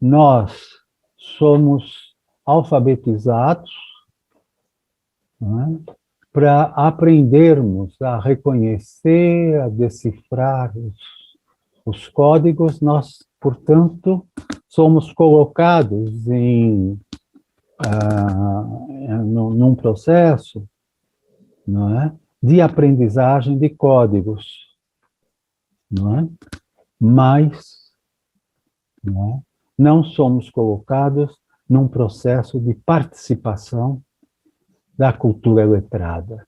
nós somos alfabetizados, né, para aprendermos a reconhecer, a decifrar os códigos. Nós, portanto, somos colocados num processo, não é, de aprendizagem de códigos, não é? Mas não somos colocados num processo de participação da cultura letrada.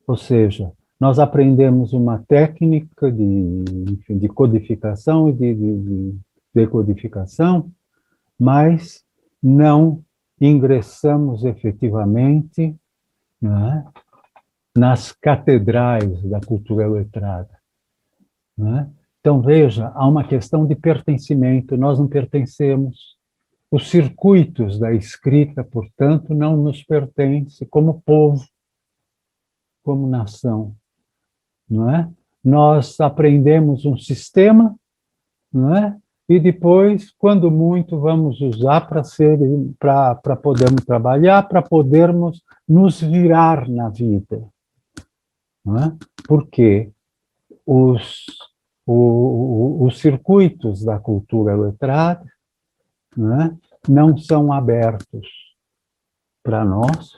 Ou seja, nós aprendemos uma técnica de codificação e de decodificação, mas não ingressamos efetivamente, né, nas catedrais da cultura letrada. Né? Então, veja, há uma questão de pertencimento, nós não pertencemos. Os circuitos da escrita, portanto, não nos pertencem como povo, como nação. Não é? Nós aprendemos um sistema, não é? E depois, quando muito, vamos usar para podermos trabalhar, para podermos nos virar na vida. Não é? Porque os circuitos da cultura letrada, né, não são abertos para nós.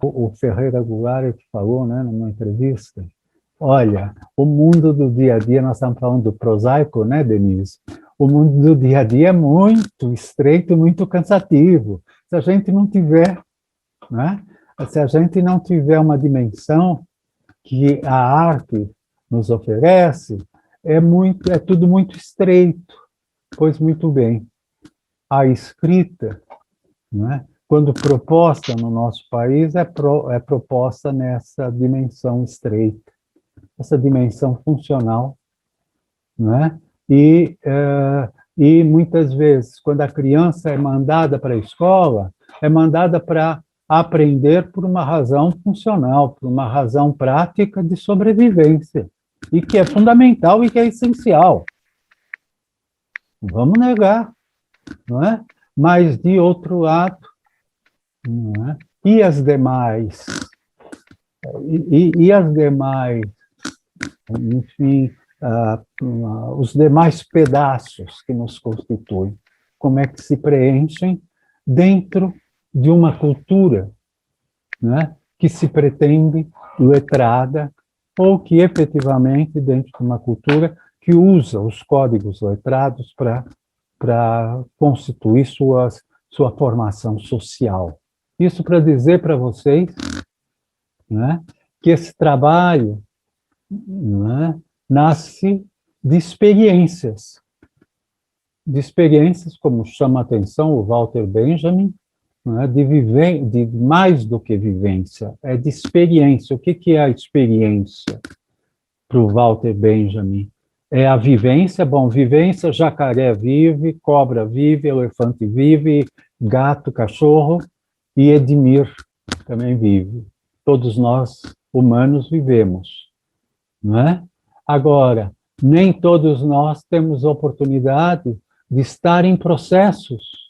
O Ferreira Goulart falou, né, numa entrevista, olha, o mundo do dia a dia, nós estamos falando do prosaico, né, Denise? O mundo do dia a dia é muito estreito, muito cansativo. Se a gente não tiver, né, se a gente não tiver uma dimensão que a arte nos oferece, é tudo muito estreito. Pois muito bem, a escrita, né, quando proposta no nosso país, é proposta nessa dimensão estreita, essa dimensão funcional, né? E muitas vezes, quando a criança é mandada para a escola, é mandada para aprender por uma razão funcional, por uma razão prática de sobrevivência, e que é fundamental e que é essencial. Não vamos negar, não é? Mas, de outro lado, não é? E as demais, enfim, os demais pedaços que nos constituem, como é que se preenchem dentro de uma cultura, né, que se pretende letrada, ou que efetivamente dentro de uma cultura que usa os códigos letrados para constituir sua formação social. Isso para dizer para vocês, né, que esse trabalho, né, nasce de experiências, como chama a atenção o Walter Benjamin, né, de mais do que vivência, é de experiência. O que é a experiência para o Walter Benjamin? É a vivência, bom, vivência, jacaré vive, cobra vive, elefante vive, gato, cachorro, e Edmir também vive. Todos nós, humanos, vivemos, não é? Agora, nem todos nós temos oportunidade de estar em processos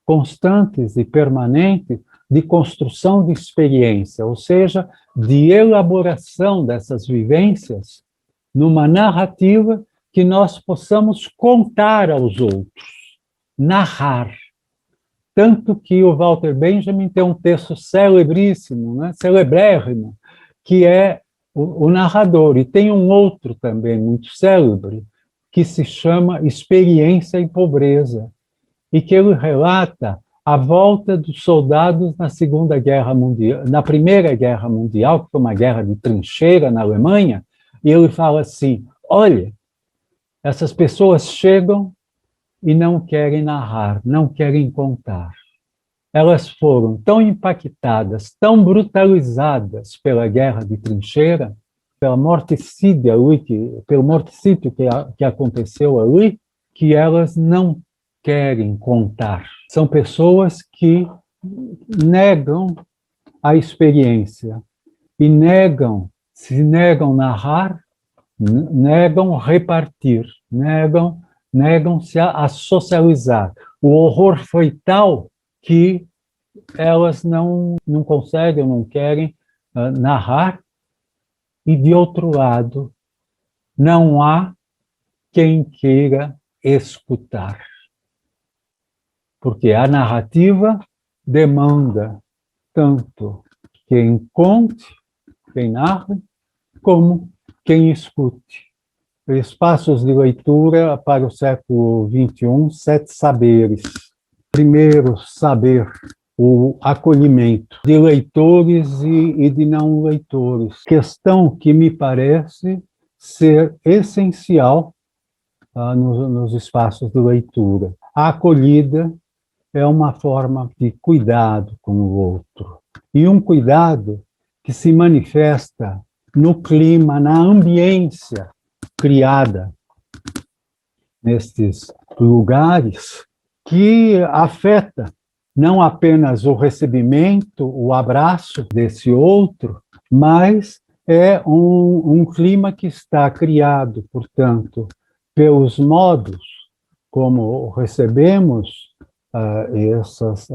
constantes e permanentes de construção de experiência, ou seja, de elaboração dessas vivências numa narrativa que nós possamos contar aos outros, narrar. Tanto que o Walter Benjamin tem um texto celebríssimo, né, celebrérrimo, que é o narrador, e tem um outro também muito célebre, que se chama Experiência em Pobreza, e que ele relata a volta dos soldados na Segunda Guerra Mundial, na Primeira Guerra Mundial, que foi uma guerra de trincheira na Alemanha, e ele fala assim, olha, essas pessoas chegam e não querem narrar, não querem contar. Elas foram tão impactadas, tão brutalizadas pela guerra de trincheira, pelo morticídio que aconteceu ali, que elas não querem contar. São pessoas que negam a experiência e se negam narrar, negam repartir, negam-se a socializar. o horror foi tal que elas não conseguem, não querem narrar, e, de outro lado, não há quem queira escutar. Porque a narrativa demanda tanto quem conte, quem narre, como quem escute. Espaços de leitura para o século XXI, 7 saberes. Primeiro, saber, o acolhimento de leitores e de não leitores. Questão que me parece ser essencial nos espaços de leitura. A acolhida é uma forma de cuidado com o outro. E um cuidado que se manifesta no clima, na ambiência criada nestes lugares, que afeta não apenas o recebimento, o abraço desse outro, mas é um clima que está criado, portanto, pelos modos como recebemos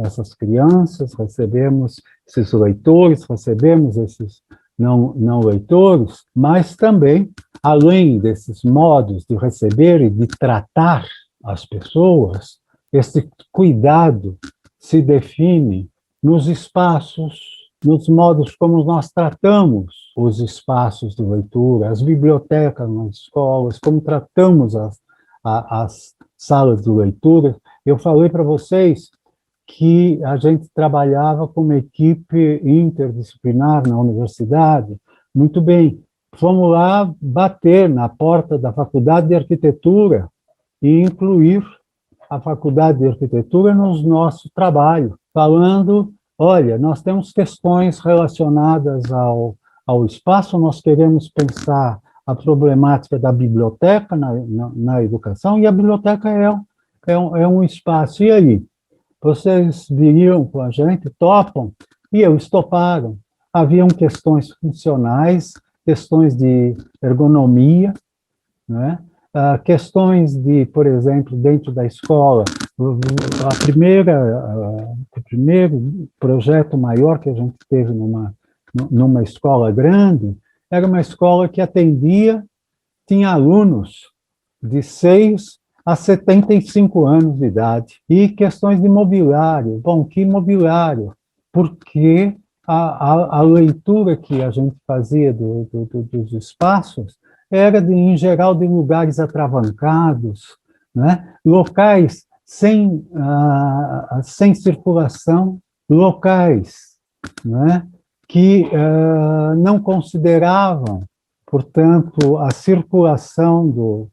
essas crianças, recebemos esses leitores, recebemos esses não leitores, mas também, além desses modos de receber e de tratar as pessoas, esse cuidado se define nos espaços, nos modos como nós tratamos os espaços de leitura, as bibliotecas nas escolas, como tratamos as salas de leitura. Eu falei para vocês que a gente trabalhava com uma equipe interdisciplinar na universidade. Muito bem, fomos lá bater na porta da Faculdade de Arquitetura e incluir a Faculdade de Arquitetura no nosso trabalho, falando, olha, nós temos questões relacionadas ao espaço, nós queremos pensar a problemática da biblioteca na educação, e a biblioteca é um espaço. E aí? Vocês viriam com a gente, topam? E eles toparam. Haviam questões funcionais, questões de ergonomia, né? Questões de, por exemplo, dentro da escola, o primeiro projeto maior que a gente teve numa escola grande, era uma escola que atendia, tinha alunos de 6 a 75 anos de idade, e questões de mobiliário. Bom, que mobiliário? Porque a leitura que a gente fazia dos espaços era, em geral, de lugares atravancados, né? Locais sem circulação, locais, né? Que não consideravam, portanto, a circulação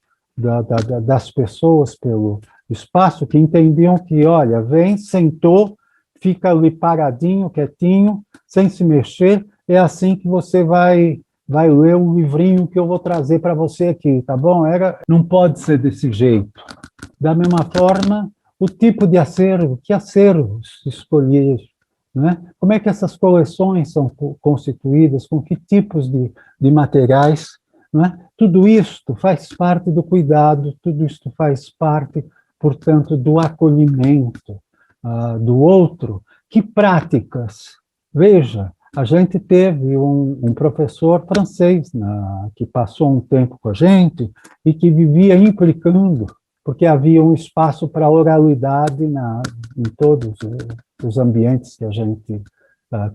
das pessoas pelo espaço, que entendiam que, olha, vem, sentou, fica ali paradinho, quietinho, sem se mexer, é assim que você vai ler o livrinho que eu vou trazer para você aqui, tá bom? Não pode ser desse jeito. Da mesma forma, o tipo de acervo, que acervos escolher, né? Como é que essas coleções são constituídas, com que tipos de materiais, né? Tudo isto faz parte do cuidado, tudo isto faz parte, portanto, do acolhimento do outro. Que práticas? Veja, a gente teve um professor francês que passou um tempo com a gente e que vivia implicando, porque havia um espaço para oralidade em todos os ambientes que a gente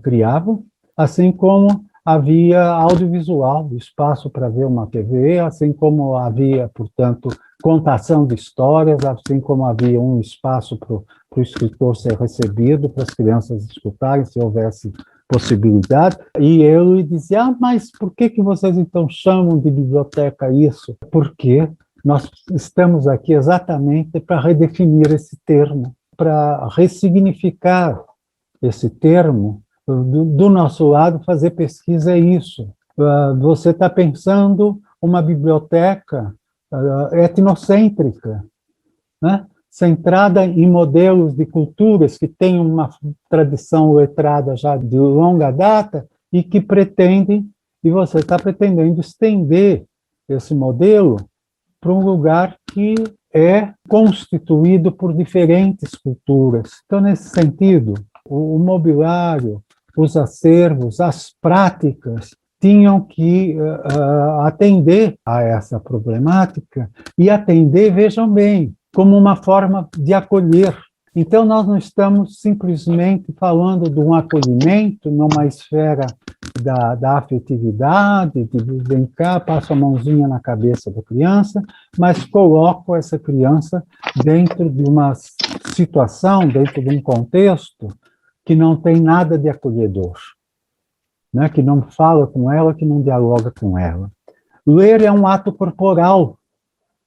criava, assim como havia audiovisual, espaço para ver uma TV, assim como havia, portanto, contação de histórias, assim como havia um espaço para o escritor ser recebido, para as crianças escutarem, se houvesse possibilidade. E ele dizia, mas por que vocês então chamam de biblioteca isso? Porque nós estamos aqui exatamente para redefinir esse termo, para ressignificar esse termo. Do nosso lado, fazer pesquisa é isso. Você está pensando uma biblioteca etnocêntrica, né? Centrada em modelos de culturas que têm uma tradição letrada já de longa data e que pretendem, e você está pretendendo estender esse modelo para um lugar que é constituído por diferentes culturas. Então, nesse sentido, o mobiliário, os acervos, as práticas tinham que atender a essa problemática e atender, vejam bem, como uma forma de acolher. Então, nós não estamos simplesmente falando de um acolhimento numa esfera da afetividade, de vem cá, passo a mãozinha na cabeça da criança, mas coloco essa criança dentro de uma situação, dentro de um contexto que não tem nada de acolhedor, né? Que não fala com ela, que não dialoga com ela. Ler é um ato corporal,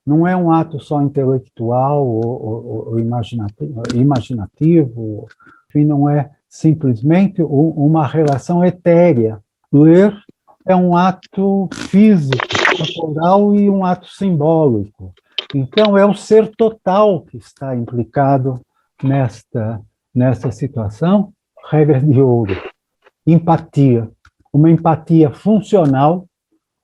não é um ato só intelectual ou imaginativo, enfim, não é simplesmente uma relação etérea. Ler é um ato físico, corporal e um ato simbólico. Então, é o ser total que está implicado nesta situação. Regra de ouro: empatia. Uma empatia funcional,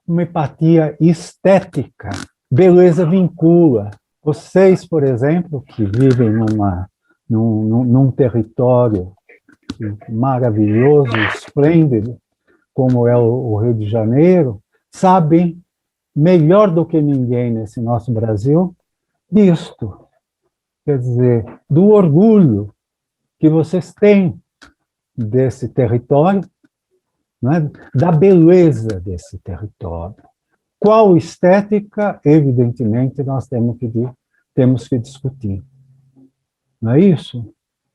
uma empatia estética. Beleza vincula. Vocês, por exemplo, que vivem num território maravilhoso, esplêndido, como é o Rio de Janeiro, sabem melhor do que ninguém nesse nosso Brasil disto. Quer dizer, do orgulho que vocês têm desse território, né, da beleza desse território. Qual estética, evidentemente, nós temos que discutir. Não é isso?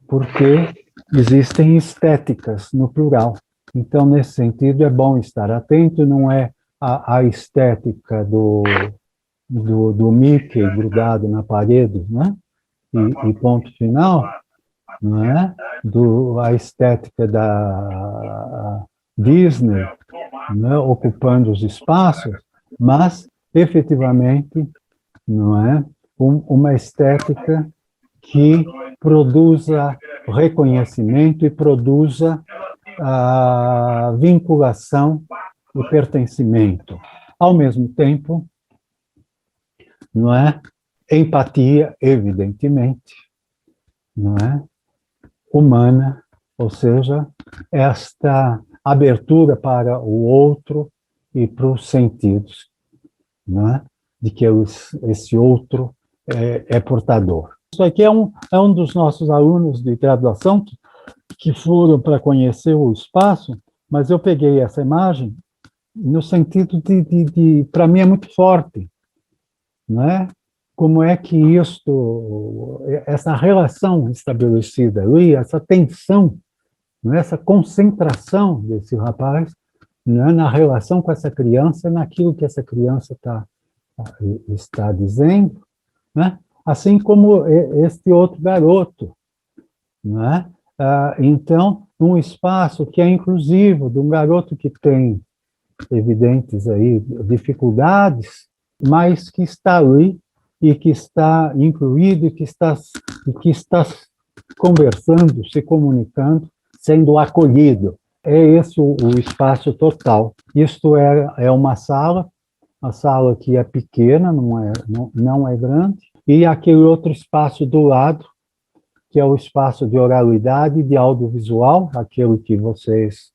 Porque existem estéticas no plural. Então, nesse sentido, é bom estar atento, não é a estética do Mickey grudado na parede, né? E ponto final, não é? A estética da Disney, né? Ocupando os espaços, mas, efetivamente, não é? Uma estética que produza reconhecimento e produza a vinculação e pertencimento. Ao mesmo tempo, não é? Empatia, evidentemente, não é? Humana, ou seja, esta abertura para o outro e para os sentidos, não é? De que esse outro é portador. Isso aqui é um dos nossos alunos de graduação que foram para conhecer o espaço, mas eu peguei essa imagem no sentido para mim é muito forte, não é? Como é que essa relação estabelecida ali, essa tensão, não é? Essa concentração desse rapaz, não é? Na relação com essa criança, naquilo que essa criança está dizendo, né? Assim como este outro garoto, não é? Então, um espaço que é inclusivo, de um garoto que tem evidentes aí dificuldades, mas que está ali e que está incluído e que está conversando, se comunicando, sendo acolhido. É esse o espaço total. Isto é uma sala, a sala que é pequena, não é grande, e aquele outro espaço do lado, que é o espaço de oralidade e de audiovisual, aquele que vocês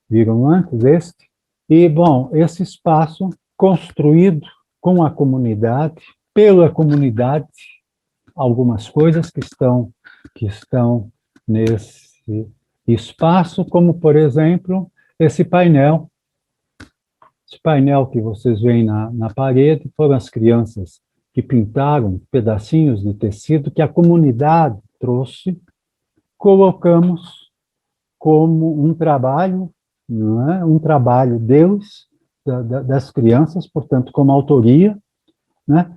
viram antes, este. E, bom, esse espaço construído com a comunidade, pela comunidade, algumas coisas que estão nesse espaço, como, por exemplo, esse painel. Esse painel que vocês veem na parede foram as crianças que pintaram pedacinhos de tecido que a comunidade trouxe, colocamos como um trabalho, não é? Um trabalho deles, das crianças, portanto, como autoria, né?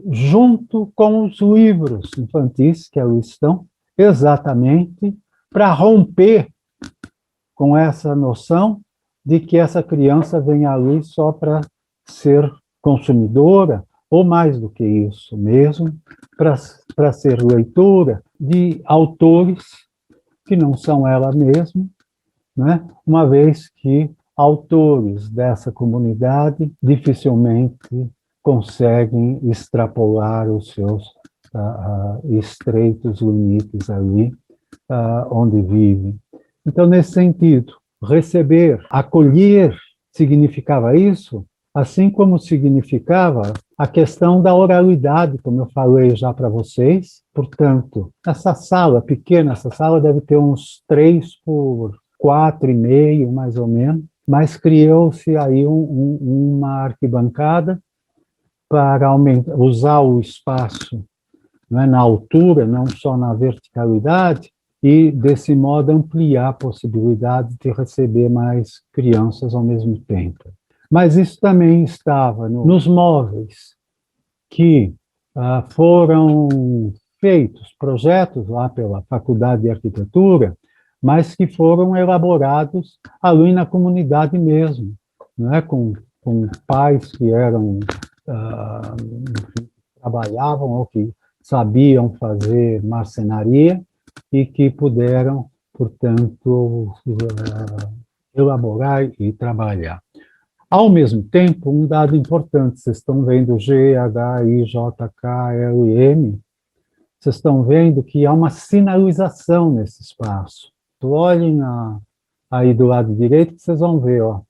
Junto com os livros infantis que ali estão, exatamente para romper com essa noção de que essa criança vem ali só para ser consumidora, ou mais do que isso mesmo, para ser leitora de autores que não são ela mesma, né? Uma vez que autores dessa comunidade dificilmente conseguem extrapolar os seus estreitos limites ali onde vivem. Então, nesse sentido, receber, acolher, significava isso, assim como significava a questão da oralidade, como eu falei já para vocês. Portanto, essa sala pequena, essa sala deve ter uns 3 por 4,5, mais ou menos, mas criou-se aí uma arquibancada para usar o espaço, né, na altura, não só na verticalidade, e, desse modo, ampliar a possibilidade de receber mais crianças ao mesmo tempo. Mas isso também estava nos móveis que foram feitos, projetos lá pela Faculdade de Arquitetura, mas que foram elaborados ali na comunidade mesmo, né? com pais que eram, trabalhavam ou que sabiam fazer marcenaria e que puderam, portanto, elaborar e trabalhar. Ao mesmo tempo, um dado importante, vocês estão vendo G, H, I, J, K, L, M, vocês estão vendo que há uma sinalização nesse espaço. Olhem aí do lado direito, que vocês vão ver, ó,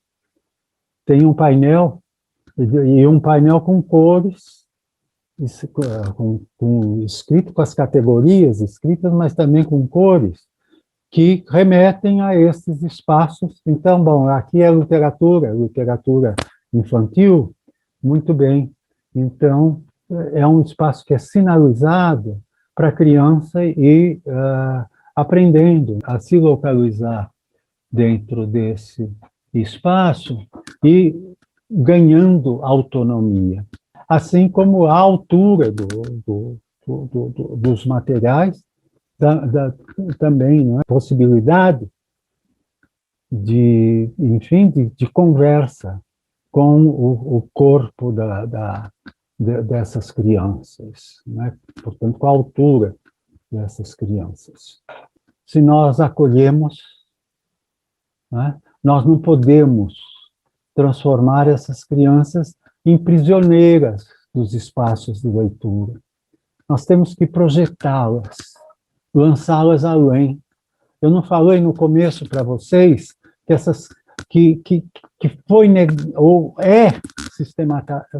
tem um painel, e um painel com cores, escrito com as categorias escritas, mas também com cores, que remetem a esses espaços. Então, bom, aqui é literatura infantil, muito bem. Então, é um espaço que é sinalizado para a criança ir aprendendo a se localizar dentro desse espaço e ganhando autonomia. Assim como a altura dos materiais, também, não é? Possibilidade de, enfim, de conversa com o corpo dessas crianças, né? Portanto, com a altura dessas crianças. Se nós acolhemos, né, nós não podemos transformar essas crianças em prisioneiras dos espaços de leitura. Nós temos que projetá-las, lançá-las além. Eu não falei no começo para vocês que foi ou é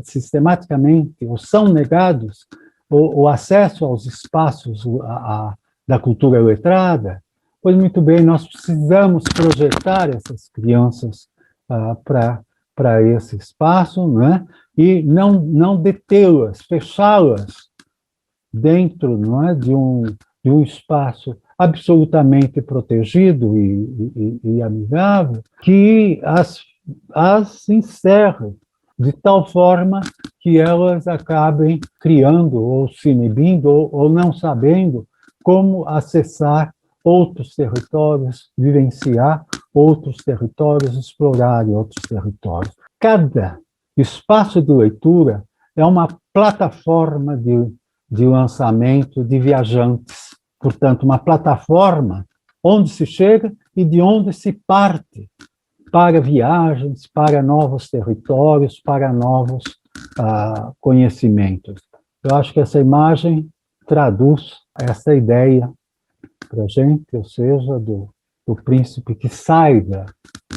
sistematicamente, ou são negados o acesso aos espaços da cultura letrada? Pois muito bem, nós precisamos projetar essas crianças para esse espaço, né? E não detê-las, fechá-las dentro, não é, de um espaço absolutamente protegido e amigável, que as encerre de tal forma que elas acabem criando ou se inibindo ou não sabendo como acessar outros territórios, vivenciar outros territórios, explorar outros territórios. Cada espaço de leitura é uma plataforma de lançamento de viajantes, portanto, uma plataforma onde se chega e de onde se parte para viagens, para novos territórios, para novos conhecimentos. Eu acho que essa imagem traduz essa ideia para a gente, ou seja, do príncipe que sai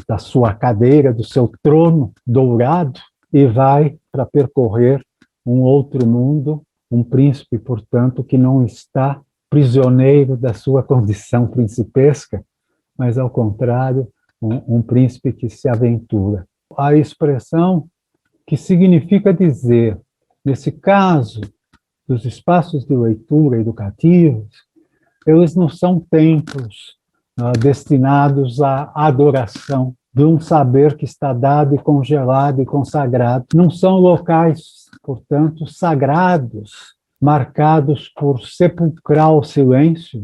da sua cadeira, do seu trono dourado e vai para percorrer um outro mundo, um príncipe, portanto, que não está prisioneiro da sua condição principesca, mas, ao contrário, um príncipe que se aventura. A expressão que significa dizer, nesse caso dos espaços de leitura educativos, eles não são templos destinados à adoração de um saber que está dado e congelado e consagrado. Não são locais, portanto, sagrados, marcados por sepulcral silêncio,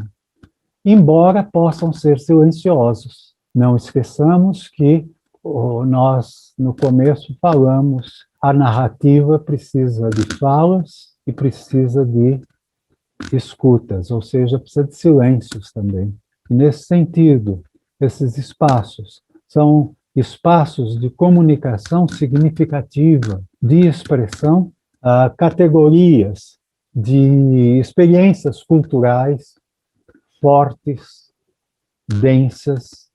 embora possam ser silenciosos. Não esqueçamos que nós, no começo, falamos, a narrativa precisa de falas e precisa de escutas, ou seja, precisa de silêncios também. E, nesse sentido, esses espaços são espaços de comunicação significativa, de expressão categorias de experiências culturais fortes, densas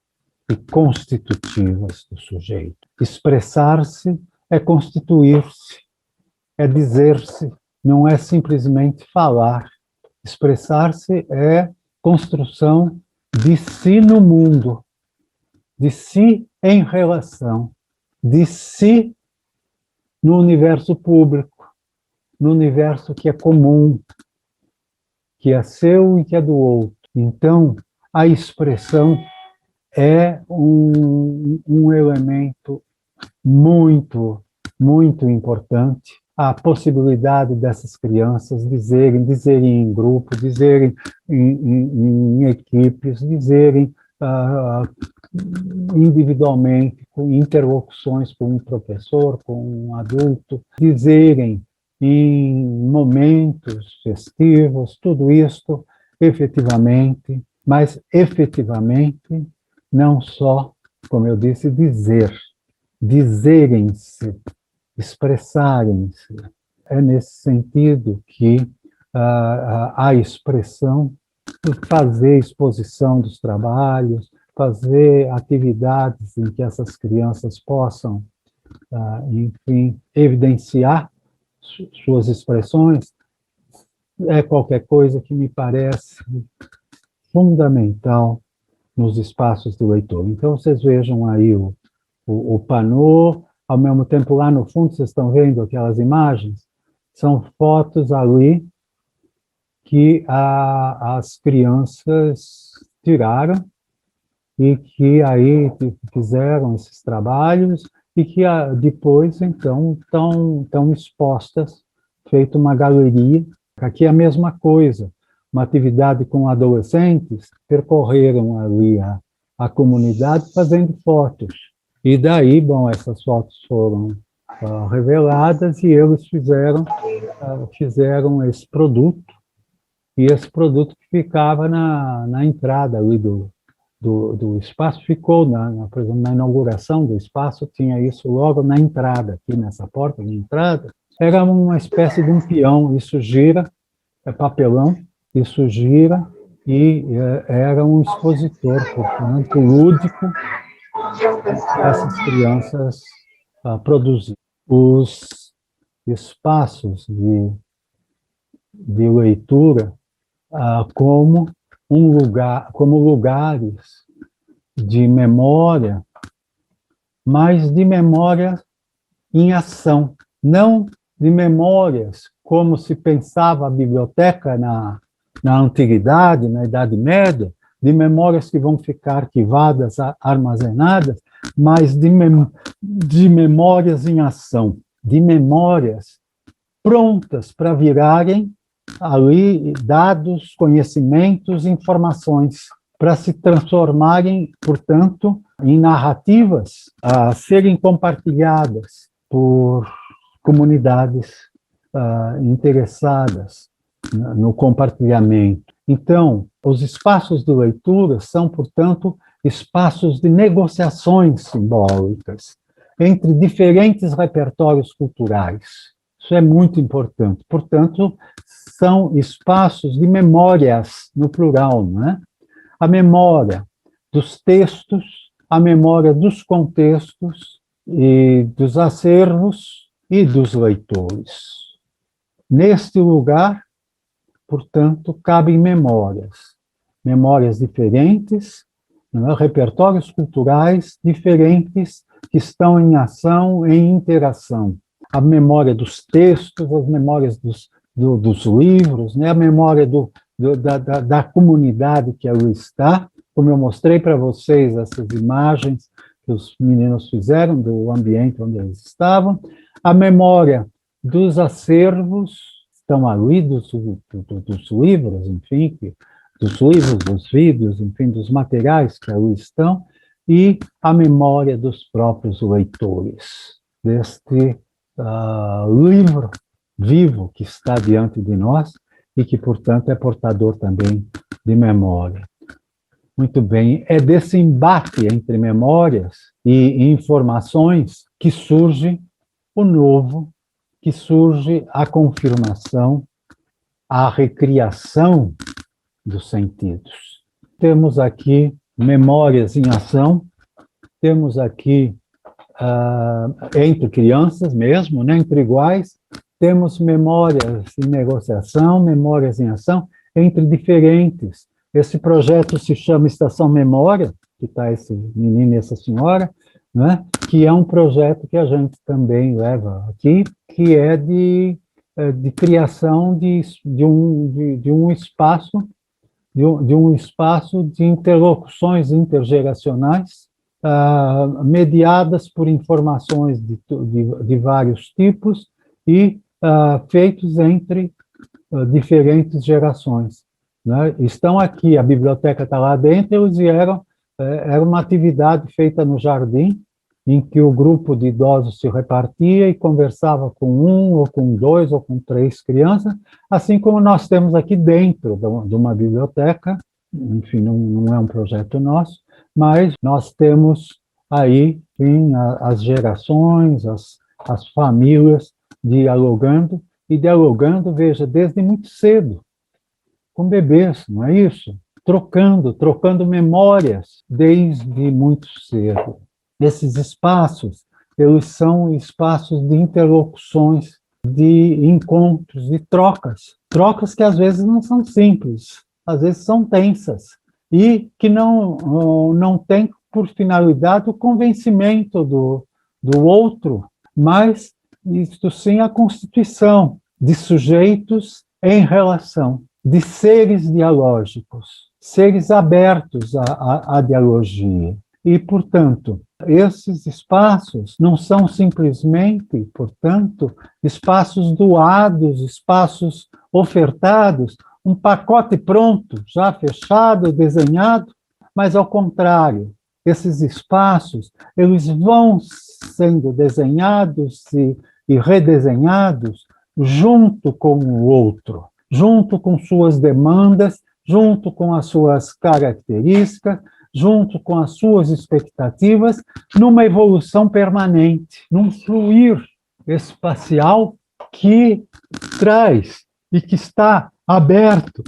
e constitutivas do sujeito. Expressar-se é constituir-se, é dizer-se, não é simplesmente falar. Expressar-se é construção de si no mundo, de si em relação, de si no universo público, no universo que é comum, que é seu e que é do outro. Então, a expressão é um elemento muito, muito importante. A possibilidade dessas crianças dizerem em grupo, dizerem em equipes, dizerem individualmente, com interlocuções com um professor, com um adulto, dizerem em momentos festivos, tudo isto efetivamente, mas efetivamente não só, como eu disse, dizerem-se, expressarem-se. É nesse sentido que a expressão, fazer exposição dos trabalhos, fazer atividades em que essas crianças possam, enfim, evidenciar suas expressões, é qualquer coisa que me parece fundamental nos espaços do leitor. Então, vocês vejam aí o painô, ao mesmo tempo, lá no fundo, vocês estão vendo aquelas imagens? São fotos ali que as crianças tiraram e que aí fizeram esses trabalhos e que depois, então, estão expostas, feito uma galeria. Aqui é a mesma coisa, uma atividade com adolescentes, percorreram ali a comunidade fazendo fotos. E daí, bom, essas fotos foram reveladas e eles fizeram esse produto, e esse produto que ficava na entrada ali do espaço, ficou, por exemplo, na inauguração do espaço, tinha isso logo na entrada, aqui nessa porta de entrada, era uma espécie de um peão, isso gira, é papelão, isso gira, e era um expositor, portanto, lúdico, que essas crianças produziam. Os espaços de leitura como lugares de memória, mas de memória em ação, não de memórias como se pensava a biblioteca na antiguidade, na Idade Média, de memórias que vão ficar arquivadas, armazenadas, mas de memórias em ação, de memórias prontas para virarem ali dados, conhecimentos, informações, para se transformarem, portanto, em narrativas a serem compartilhadas por comunidades interessadas no compartilhamento. Então, os espaços de leitura são, portanto, espaços de negociações simbólicas entre diferentes repertórios culturais. Isso é muito importante. Portanto, são espaços de memórias, no plural, não é? A memória dos textos, a memória dos contextos e dos acervos e dos leitores. Neste lugar, portanto, cabem memórias diferentes, repertórios culturais diferentes que estão em ação, em interação. A memória dos textos, as memórias dos livros, né? A memória da comunidade que ali está, como eu mostrei para vocês essas imagens que os meninos fizeram do ambiente onde eles estavam, a memória dos acervos, estão ali, dos livros, enfim, dos livros, dos vídeos, enfim, dos materiais que ali estão, e a memória dos próprios leitores, deste livro vivo que está diante de nós e que, portanto, é portador também de memória. Muito bem, é desse embate entre memórias e informações que surge o novo que surge a confirmação, a recriação dos sentidos. Temos aqui memórias em ação, temos aqui, entre crianças mesmo, né, entre iguais, temos memórias em negociação, memórias em ação, entre diferentes. Esse projeto se chama Estação Memória, que está esse menino e essa senhora, né, que é um projeto que a gente também leva aqui, que é de criação de um espaço, de um espaço de interlocuções intergeracionais, mediadas por informações de vários tipos e feitos entre diferentes gerações, né? Estão aqui, a biblioteca está lá dentro, eles vieram, era uma atividade feita no jardim, em que o grupo de idosos se repartia e conversava com um, ou com dois, ou com três crianças, assim como nós temos aqui dentro de uma biblioteca, enfim, não é um projeto nosso, mas nós temos aí, enfim, as gerações, as famílias dialogando, e dialogando, veja, desde muito cedo, com bebês, não é isso? Trocando memórias desde muito cedo. Esses espaços, eles são espaços de interlocuções, de encontros, de trocas. Trocas que às vezes não são simples, às vezes são tensas, e que não têm por finalidade o convencimento do outro, mas, isto sim, a constituição de sujeitos em relação, de seres dialógicos, seres abertos à dialogia. E, portanto, esses espaços não são simplesmente, portanto, espaços doados, espaços ofertados, um pacote pronto, já fechado, desenhado, mas, ao contrário, esses espaços, eles vão sendo desenhados e redesenhados junto com o outro, junto com suas demandas, junto com as suas características, junto com as suas expectativas, numa evolução permanente, num fluir espacial que traz e que está aberto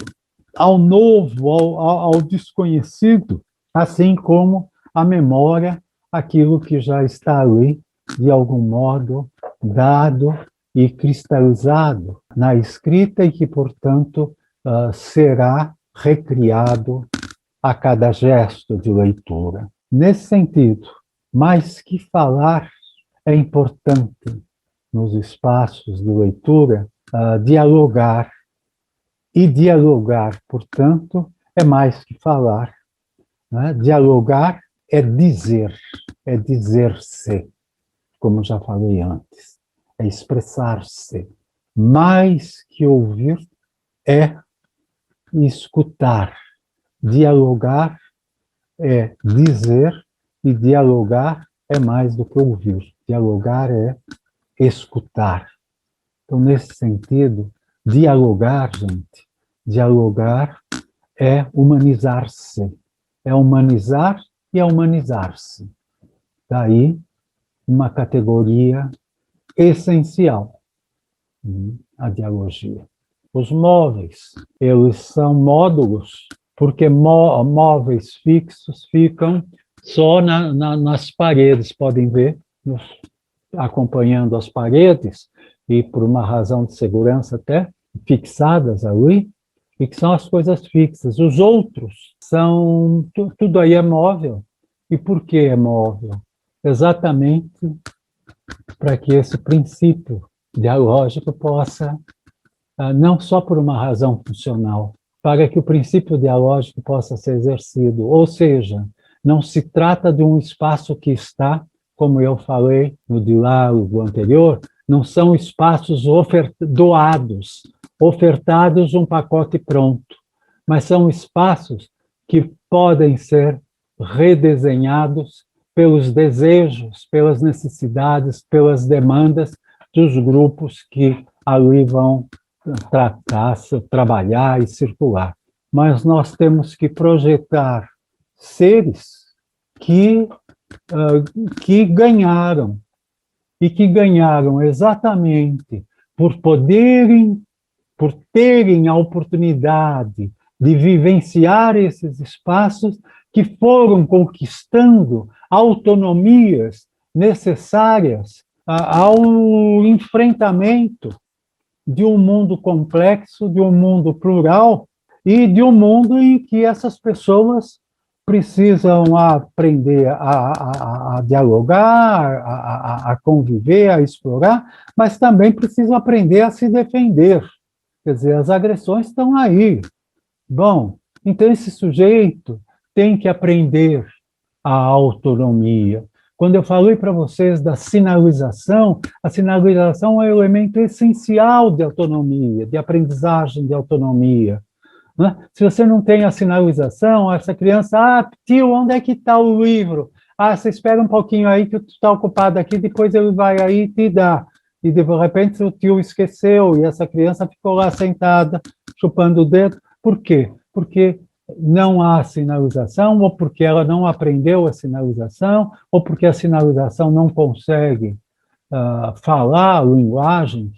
ao novo, ao desconhecido, assim como a memória, aquilo que já está ali, de algum modo, dado e cristalizado na escrita e que, portanto, será recriado a cada gesto de leitura. Nesse sentido, mais que falar, é importante, nos espaços de leitura, dialogar. E dialogar, portanto, é mais que falar, né? Dialogar é dizer-se, como já falei antes, é expressar-se. Mais que ouvir é escutar. Dialogar é dizer e dialogar é mais do que ouvir. Dialogar é escutar. Então, nesse sentido, dialogar, gente, dialogar é humanizar-se. É humanizar e é humanizar-se. Daí, uma categoria essencial, a dialogia. Os móveis, eles são módulos, porque móveis fixos ficam só nas paredes, podem ver, acompanhando as paredes, e por uma razão de segurança até, fixadas ali, e que são as coisas fixas. Os outros são, tudo aí é móvel. E por que é móvel? Exatamente para que esse princípio dialógico possa, não só por uma razão funcional, para que o princípio dialógico possa ser exercido. Ou seja, não se trata de um espaço que está, como eu falei no diálogo anterior, não são espaços doados, ofertados um pacote pronto, mas são espaços que podem ser redesenhados pelos desejos, pelas necessidades, pelas demandas dos grupos que ali vão tratar, trabalhar e circular. Mas nós temos que projetar seres que ganharam e que ganharam exatamente por terem a oportunidade de vivenciar esses espaços, que foram conquistando autonomias necessárias ao enfrentamento de um mundo complexo, de um mundo plural e de um mundo em que essas pessoas precisam aprender a dialogar, a conviver, a explorar, mas também precisam aprender a se defender. Quer dizer, as agressões estão aí. Bom, então esse sujeito tem que aprender a autonomia. Quando eu falei para vocês da sinalização, a sinalização é um elemento essencial de autonomia, de aprendizagem de autonomia. Né? Se você não tem a sinalização, essa criança, tio, onde é que está o livro? Você espera um pouquinho aí que tu está ocupado aqui, depois ele vai aí e te dá. E de repente o tio esqueceu e essa criança ficou lá sentada, chupando o dedo. Por quê? Porque não há sinalização, ou porque ela não aprendeu a sinalização, ou porque a sinalização não consegue falar a linguagem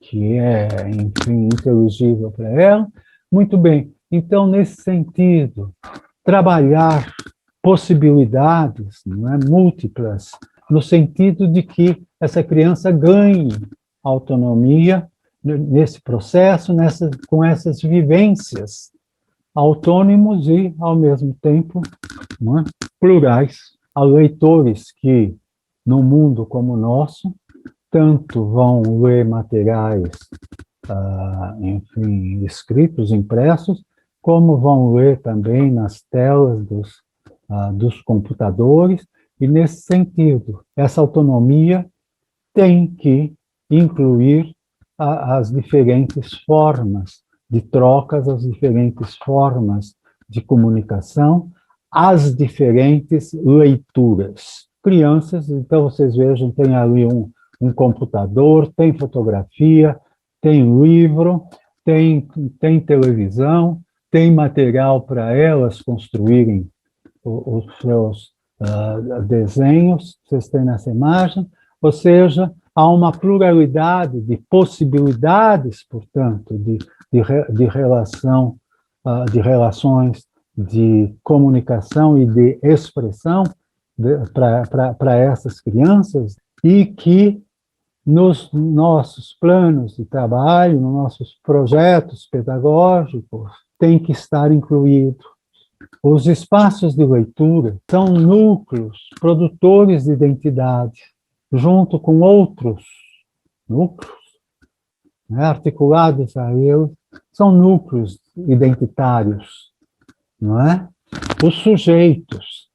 que é, enfim, inteligível para ela. Muito bem, então, nesse sentido, trabalhar possibilidades, não é, múltiplas, no sentido de que essa criança ganhe autonomia nesse processo, com essas vivências, autônomos e, ao mesmo tempo, não é, plurais. Há leitores que, num mundo como o nosso, tanto vão ler materiais, enfim, escritos, impressos, como vão ler também nas telas dos computadores, e nesse sentido, essa autonomia tem que incluir as diferentes formas de trocas, as diferentes formas de comunicação, as diferentes leituras. Crianças, então vocês vejam, tem ali um computador, tem fotografia, tem livro, tem televisão, tem material para elas construírem os seus desenhos, vocês têm nessa imagem, ou seja, há uma pluralidade de possibilidades, portanto, de relação, de relações de comunicação e de expressão para essas crianças, e que nos nossos planos de trabalho, nos nossos projetos pedagógicos, tem que estar incluído. Os espaços de leitura são núcleos produtores de identidade, junto com outros núcleos, né, articulados a eles, são núcleos identitários, não é? Os sujeitos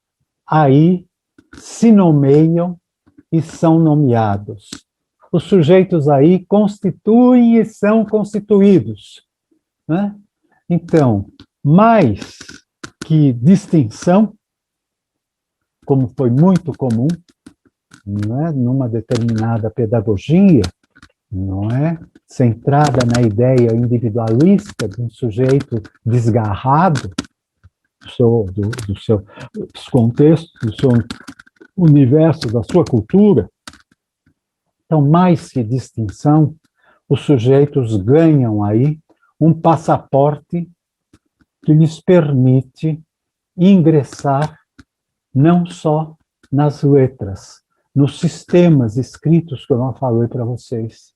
aí se nomeiam e são nomeados. Os sujeitos aí constituem e são constituídos, né? Então, mais que distinção, como foi muito comum, não é, numa determinada pedagogia, não é, centrada na ideia individualista de um sujeito desgarrado do seu contexto, do seu universo, da sua cultura. Então, mais que distinção, os sujeitos ganham aí um passaporte que lhes permite ingressar não só nas letras, nos sistemas escritos que eu não falei para vocês,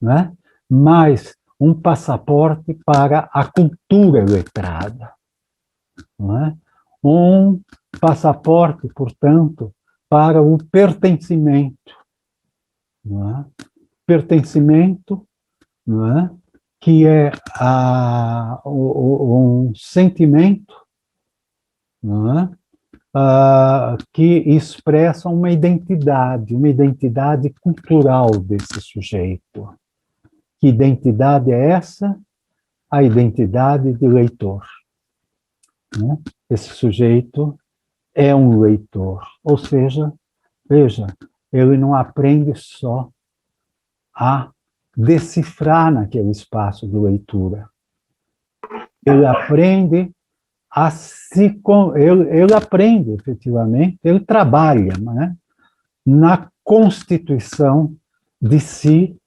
né? Mas um passaporte para a cultura letrada, não é? Um passaporte, portanto, para o pertencimento, não é? Pertencimento, não é? Que é um sentimento, não é? Que expressa uma identidade cultural desse sujeito. Que identidade é essa? A identidade de leitor, né? Esse sujeito é um leitor, ou seja, veja, ele não aprende só a decifrar naquele espaço de leitura. Ele aprende ele aprende, efetivamente, ele trabalha, né, na constituição de si,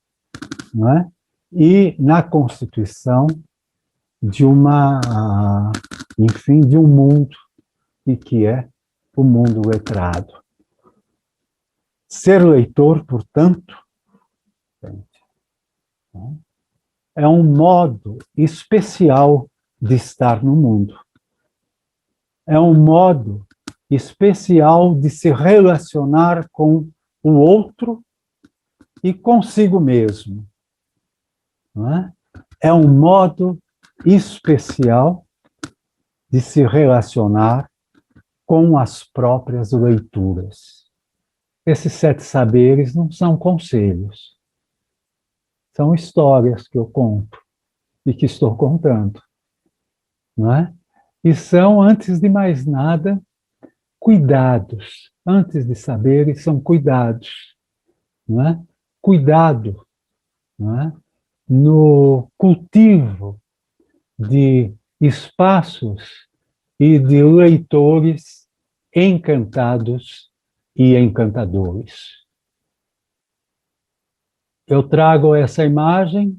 não é? E na constituição de enfim, de um mundo, e que é o mundo letrado. Ser leitor, portanto, é um modo especial de estar no mundo. É um modo especial de se relacionar com o outro e consigo mesmo. Não é? É um modo especial de se relacionar com as próprias leituras. Esses 7 saberes não são conselhos, são histórias que eu conto e que estou contando, não é? E são, antes de mais nada, cuidados. Antes de saberes, são cuidados, não é? Cuidado, não é? No cultivo de espaços e de leitores encantados e encantadores. Eu trago essa imagem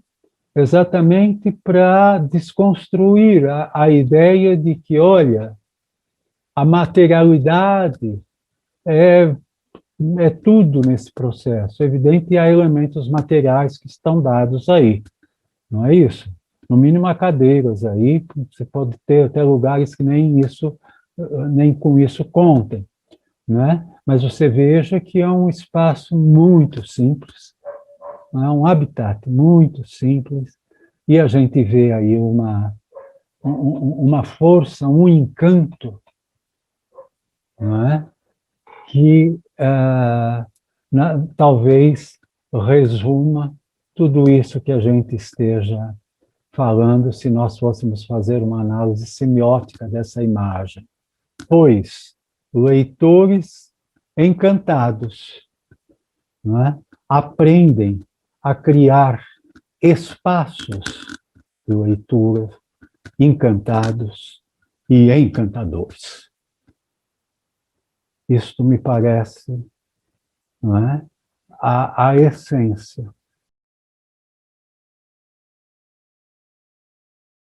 exatamente para desconstruir a ideia de que, olha, a materialidade é tudo nesse processo. É evidente que há elementos materiais que estão dados aí, não é isso? No mínimo há cadeiras aí, você pode ter até lugares que nem com isso contem, né? Mas você veja que é um espaço muito simples, é um habitat muito simples, e a gente vê aí uma força, um encanto, não é? Que talvez resuma tudo isso que a gente esteja falando, se nós fôssemos fazer uma análise semiótica dessa imagem. Pois, leitores encantados, não é? Aprendem a criar espaços de leitura encantados e encantadores. Isto me parece, não é? A essência